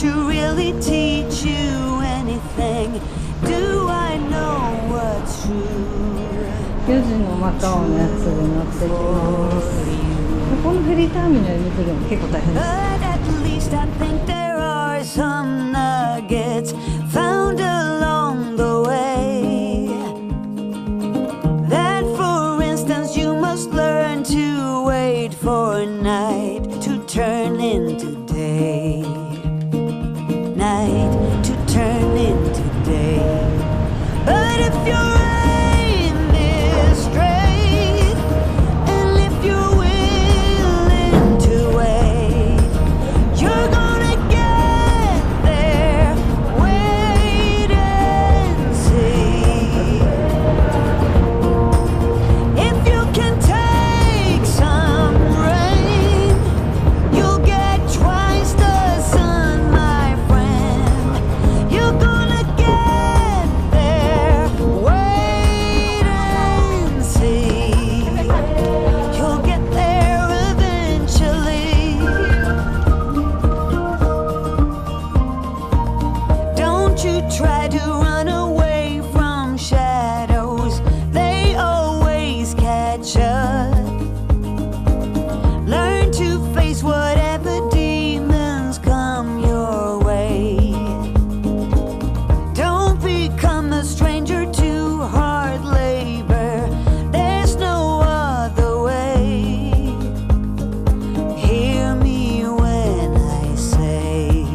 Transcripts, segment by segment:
to really teach you anything. Do I know what's true? 4時のマカオのやつに乗ってきます。このフェリーターミナルに来るの結構大変です。 But at least I think there are some nuggets found along the way. That, for instance, you must learn to wait for night to turn into day. Night to turn into day. But if your aim is straight, and if you're willing to wait, you're gonna get there. Wait and see. If you can take some rain, you'll get twice the sun, my friend. You're gonna get there. Wait and see. You'll get there eventually. Don't you try to run away from shadows. They always catch up. Learn to face whatever demons come your way. Don't become a stranger to hard labor. There's no other way. Hear me when I say,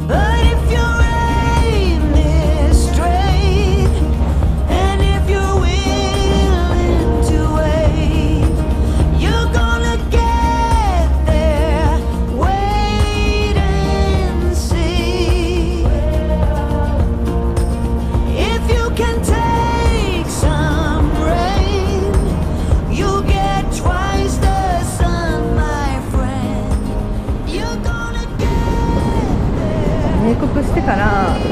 but if your aim is straight, and if you're willing to wait, you're gonna get there. Wait and see. If you can take some rain, you'll get twice the sun, my friend. You're gonna get there. 入国してから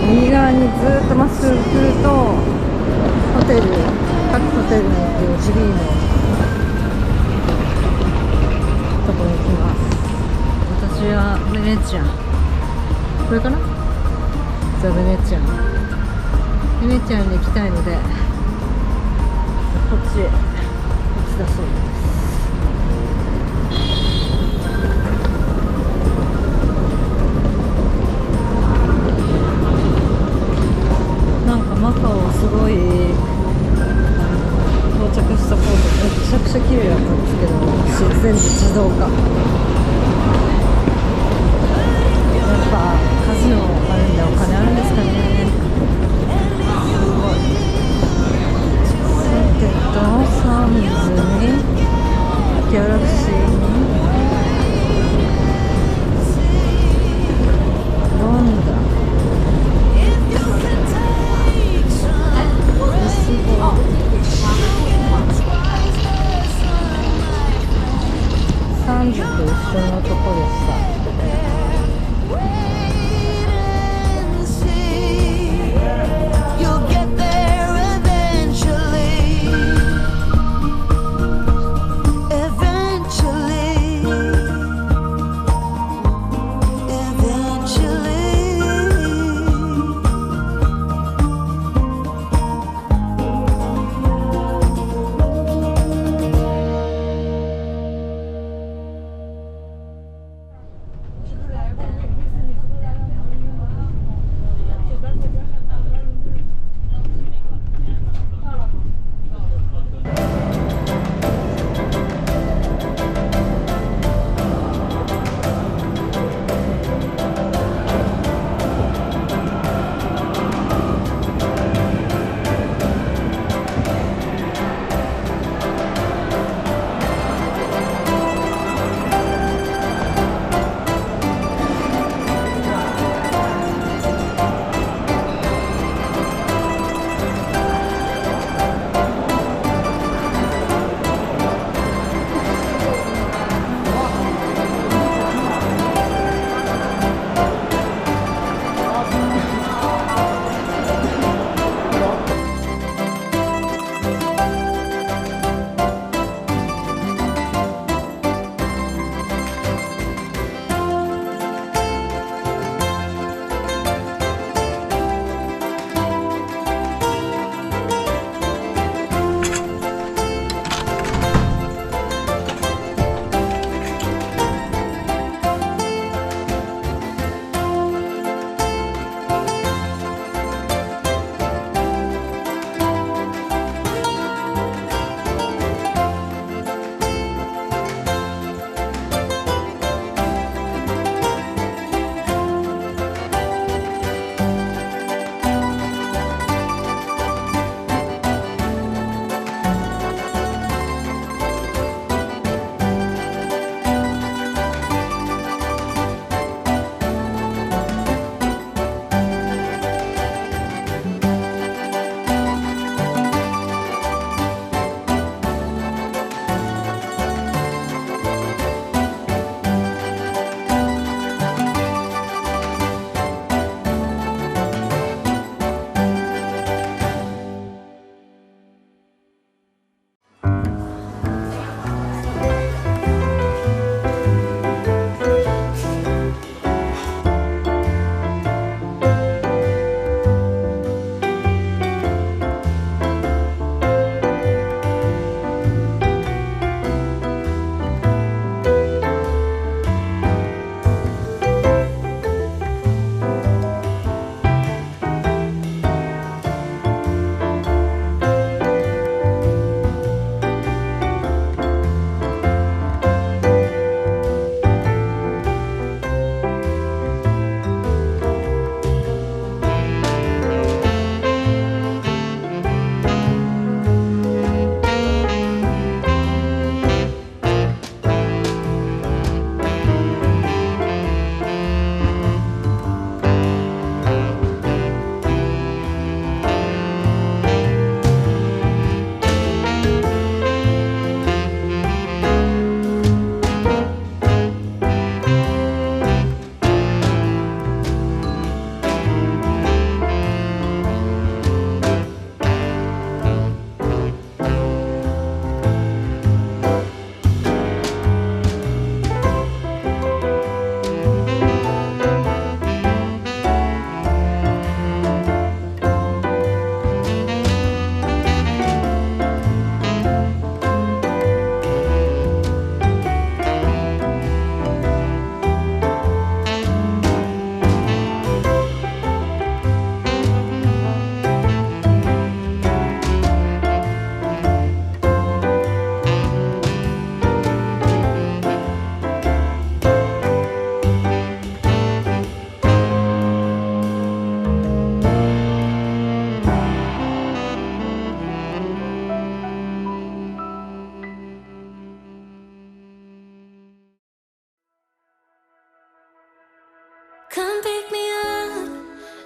右側にずっとまっすぐ来るとホテル、各ホテルに行くフリーのところに来ます。私はベネチアン、これかな。ザ・ベネチアン、ベネチアンに行きたいのでこっちだそうです。なんかマカオすごい到着したポートめちゃくちゃ綺麗だったんですけど、全部自動化。やっぱカジノあるんでお金あるんですかね。すごい。センテッド、サンズにギャラクシーにロンダン、サンズで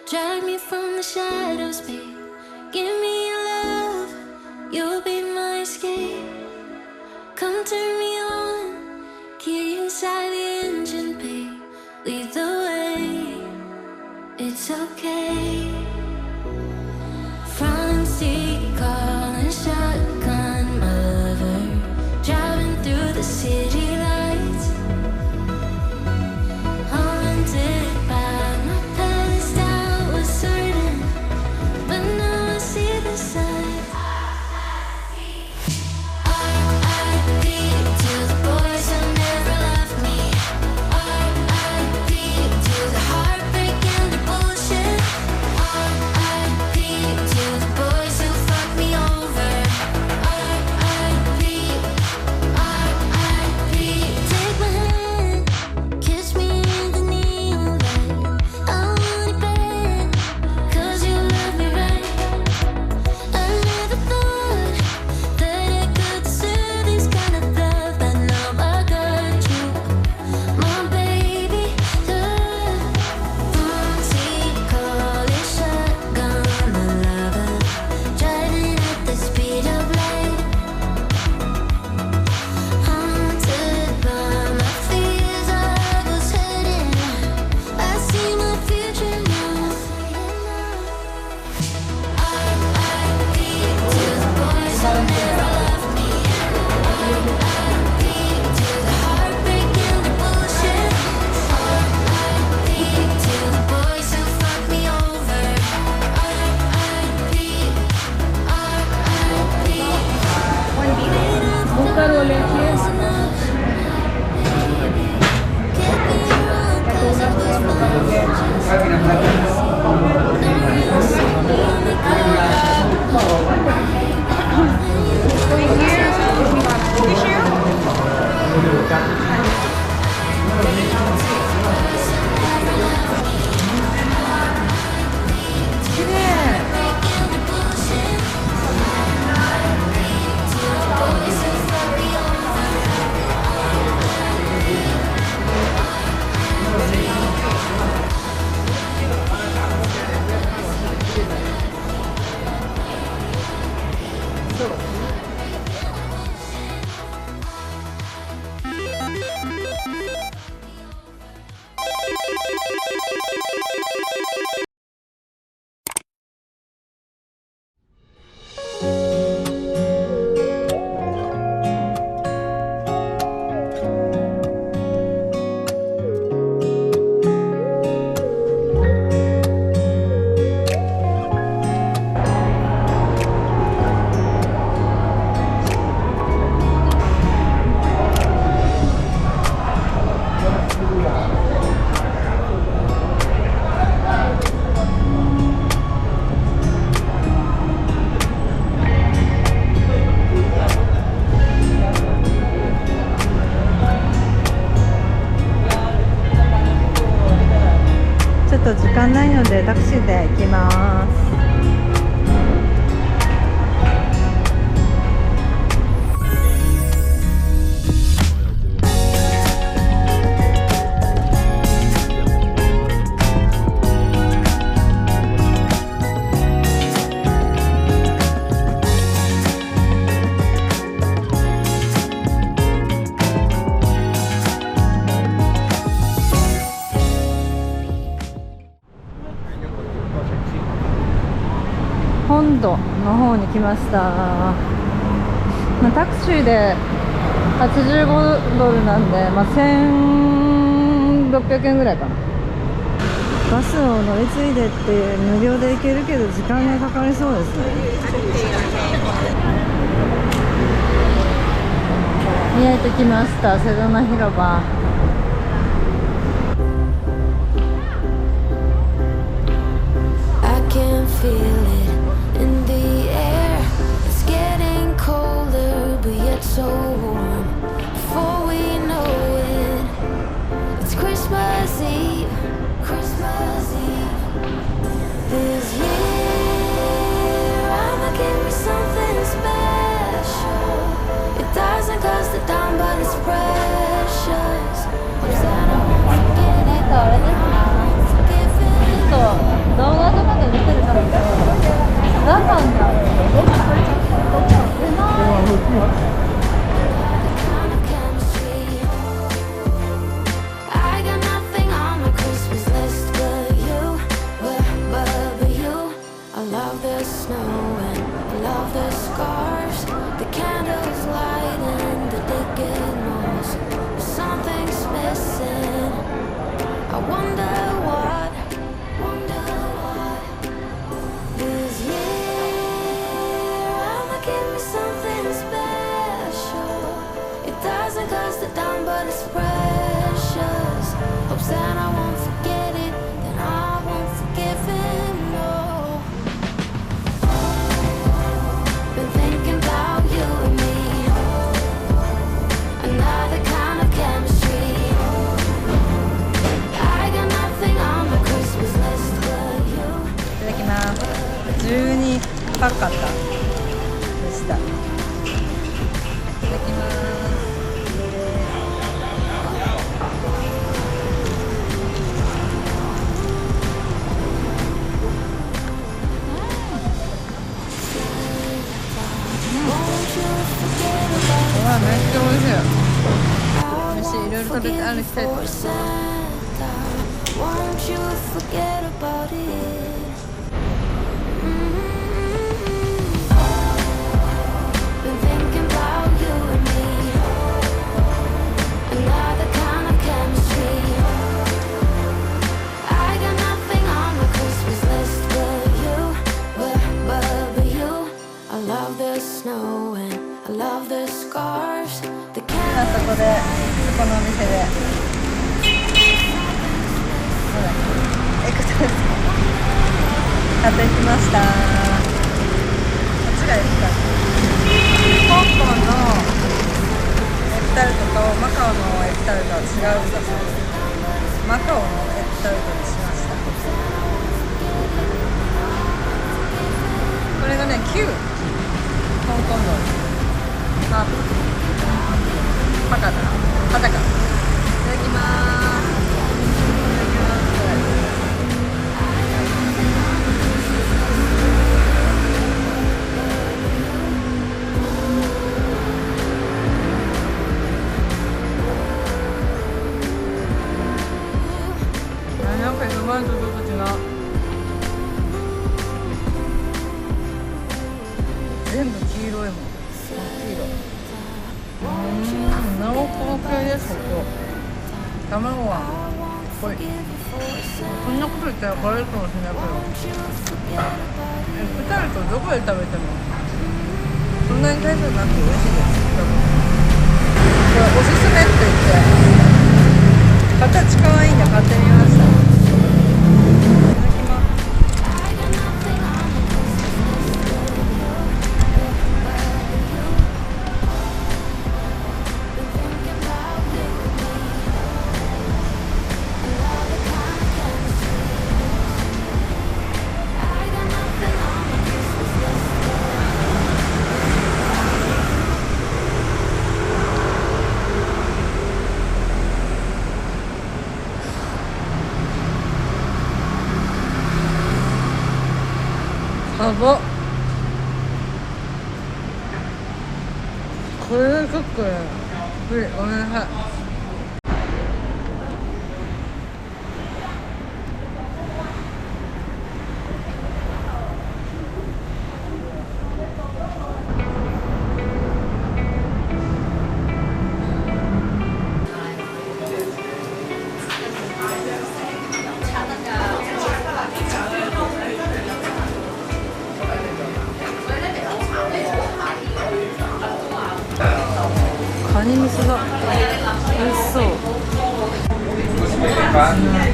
Drag me from the shadows, babe. Give me your love, you'll be my escape. Come turn me on, key inside the engine, babe. Lead the way, it's okay. Front seat, calling shotgun, my lover. Driving through the city lights. Haunted by my past, I was certain, but now I see the sign. R.I.P. to the boys who never left me. R.I.P. to the heartbreak and the bullshit. R.I.P. to the boys who fucked me over. R.I.P. R.I.P. Take my hand, kiss me in the neonlight. I want it bad, 'cause you love me right. I never thought that I could deserve this kind of love, but now I got you, my baby. Front seat, calling shotgun, my lover. Driving at the speed of light. Haunted by my fears, I was heading. I see my future now. R.I.P. to the boys who never left me. R.I.P. to the heartbreak and the bullshit. R.I.P. to the boys who fucked me over. R.I.P. R.I.P.ボーカルを練習Get me wrong, 'cause I wasちょっと時間ないのでタクシーで行きます。本土の方に来ました。タクシーで85ドルなんで、1600円ぐらいかな。バスを乗り継いでって無料で行けるけど時間がかかりそうですね。見えてきました、セドナ広場。I can feel it in the air. It's getting colder, but yet so warm. Before we know it, it's Christmas Eve. Christmas Eve. This year, I'ma give me something special. It doesn't cost a dime, but it's precious. scarves, the candles light and the day get moves. Something's missing. I wonder what. This year I'ma give me something special. It doesn't cost a dime, but it's precious. Hope Santa won't forget it, then I won't forgive him. No. Been thinking about you and me. Another kind of chemistry. I got nothing on my Christmas list but you. いただきます。12パッカタでした。いただきます。うわ、めっちゃ美味しい。美味しい。いろいろ食べて歩きたいと思います。 Won't you forget about it? Been thinking about you and me. Another kind of chemistry. I got nothing on my Christmas list but you, but you. I love the snow and I love the scarves. The そこで、そこのお店で買ってきました。こっちがエクタルト。香港のエクタルトとマカオのエクタルトは違うんだそうです。マカオのエクタルトにしました。これがね、9香港のハーブパカタパタカいただきます。なんか今までとちょっと違う。全部黄色いもん。黄色。濃厚系です。ここ卵は濃い。こんなこと言ったらバレるかもしれないけど、エクタルトどこで食べてもそんなに大差なくて美味しいです。これおすすめって言って形可愛いんで買ってみました。やばっ。これ結構ごめんなさい。カニ味噌だ。美味しそう。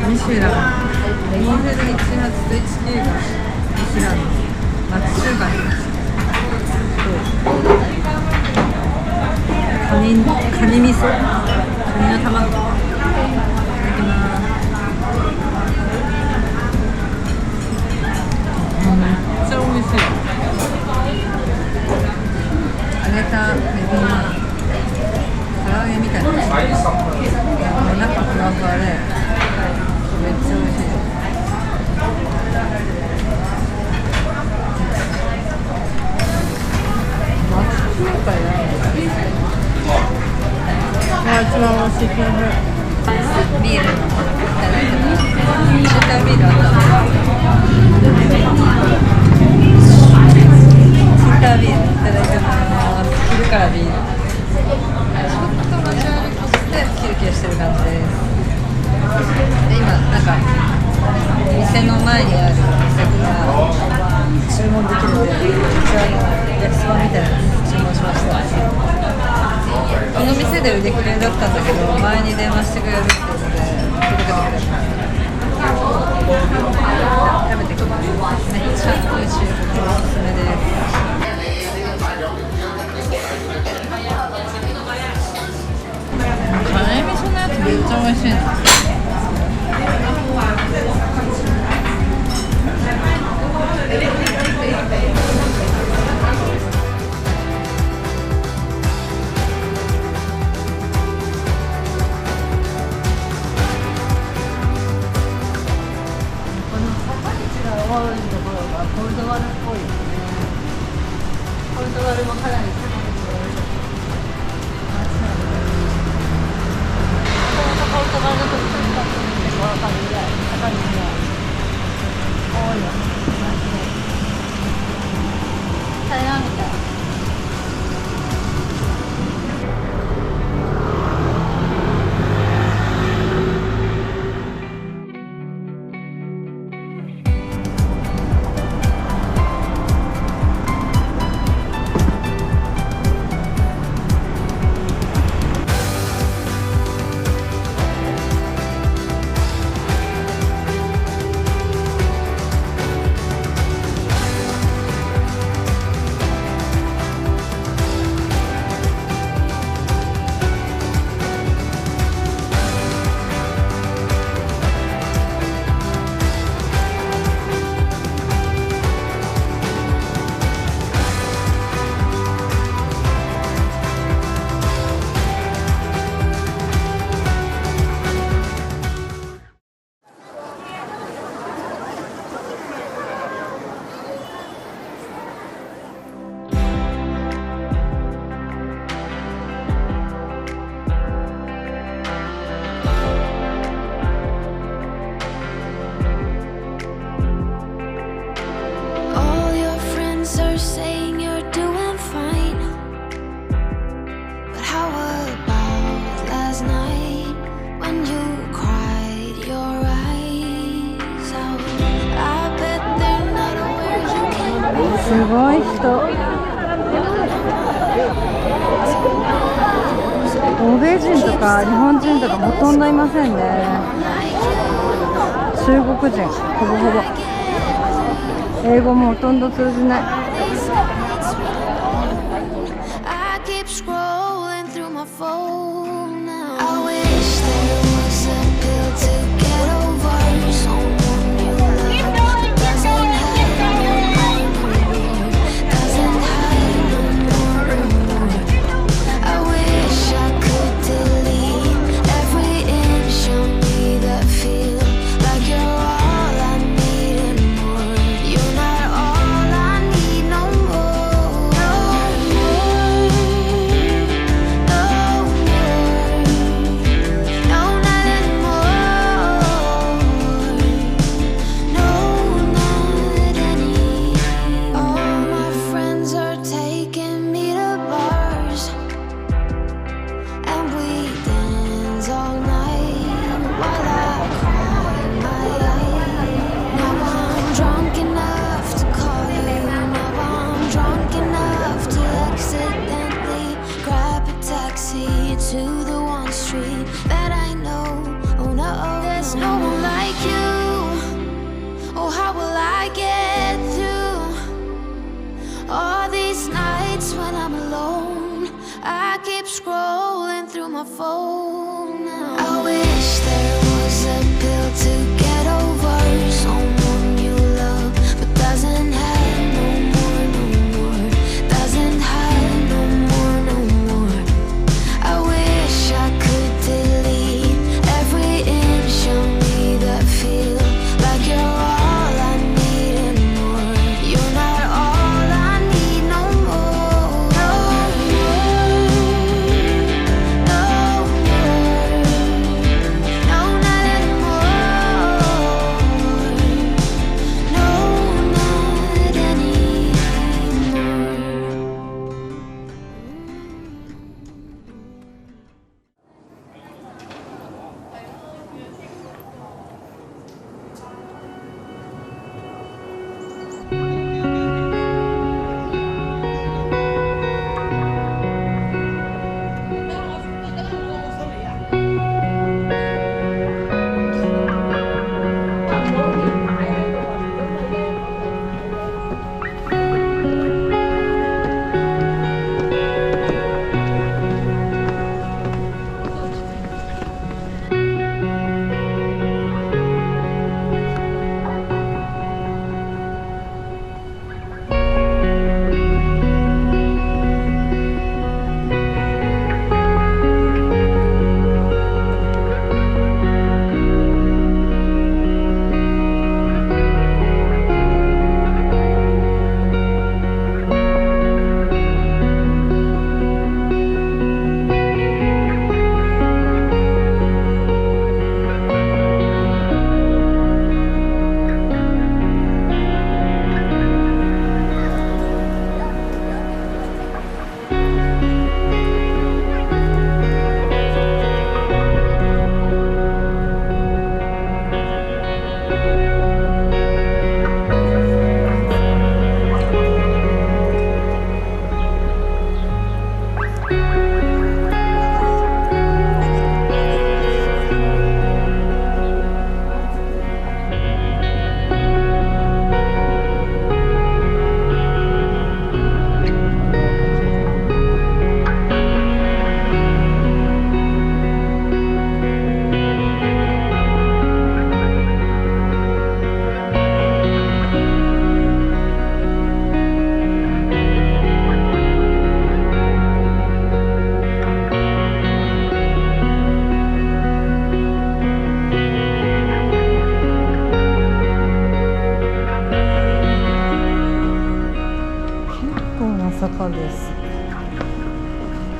ミシュラン2018と19がミシュランの町中華にカニ味噌、カニの卵。いただきます。めっちゃ美味しい。揚げたエビが唐揚げみたいな中ふわふわでめっちゃ美味しいです。町中華や一番美味しい。ビールいただいてます。冷たいビールあった。冷たタービールいただきます。昼からビール。ちょっと持ち歩きして休憩してる感じです。で今なんか店の前にある店が注文できるので、こちらの焼きそばみたいなの注文しました。この店で売り切れだったんだけど、前に電話してくれるってことで届けてくれました。食べてきます。めっちゃ美味しい。おすすめです。カレー味噌のやつめっちゃ美味しいな。ポルトガルっぽいよね。ポルトガルもかなり高いところでポルトガルの特徴だと結構わかるぐらい高いぐらい多いよね。マジで台湾みたい。すごい人。欧米人とか日本人とかほとんどいませんね。中国人ほぼほぼ。英語もほとんど通じない。Scrolling through my phone now. I wish there was a pill to get over someone you love, but doesn't have no more, doesn't have no more. I wish I could delete every inch of me that feel like you're all I need and more. You're not all I need no more. No more.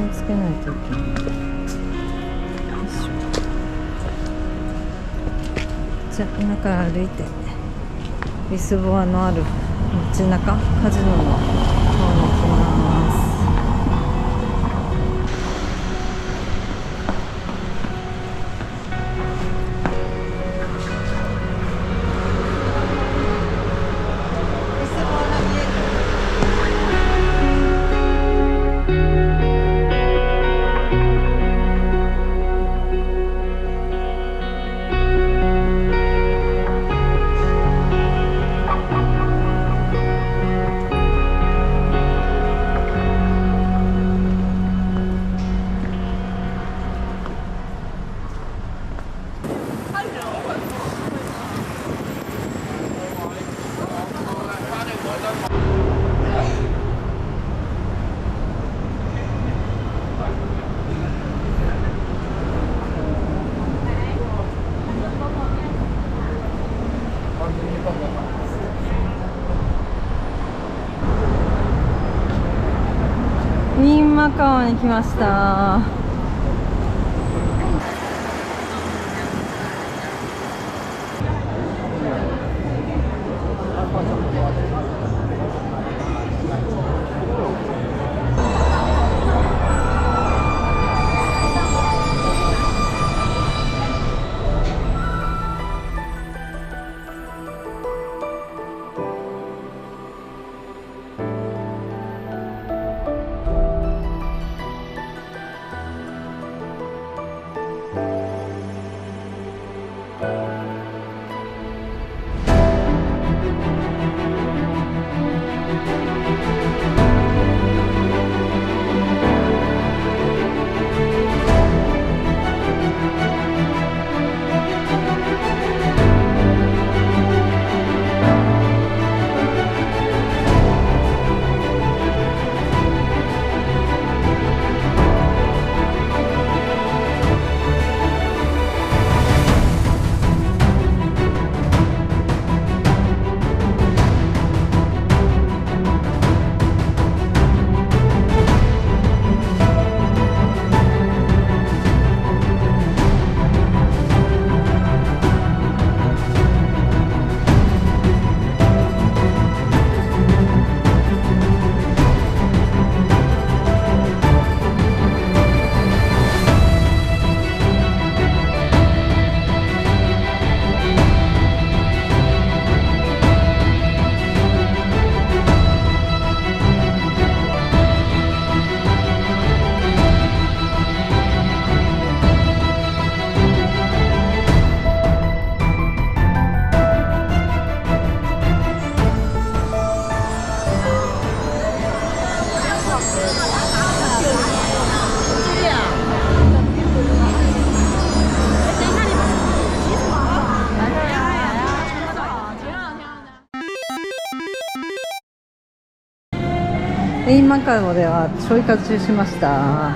をつけないといけない。よいしょ。じゃあ今から歩いてリスボアのある街中カジノの方に行きます。インマカオに来ました。インマカオではちょい活中しました。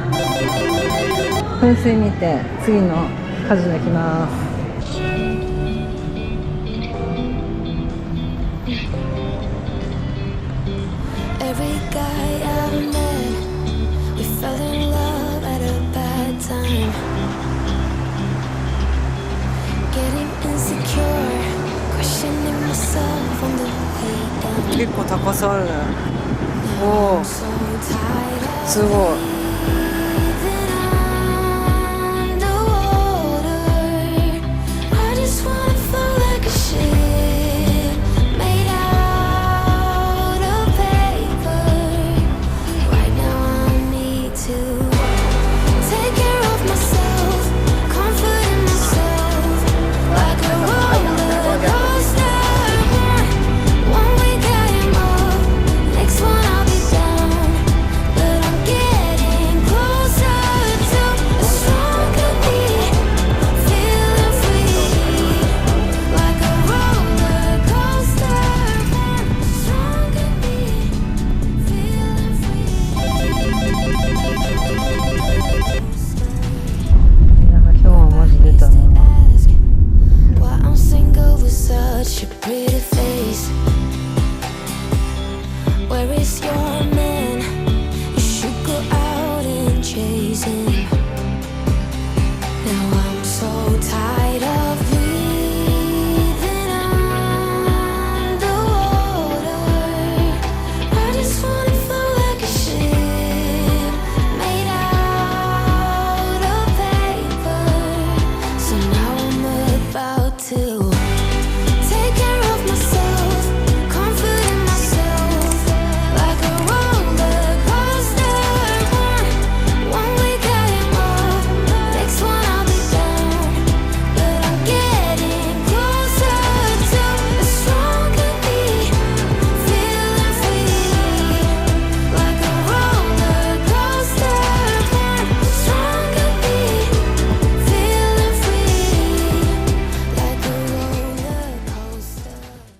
噴水見て次のカジノ行きます。Every guy I've met, we fell in love at a bad time. Getting insecure, questioning myself on the way down. 結構高さあるね。おお、すごい。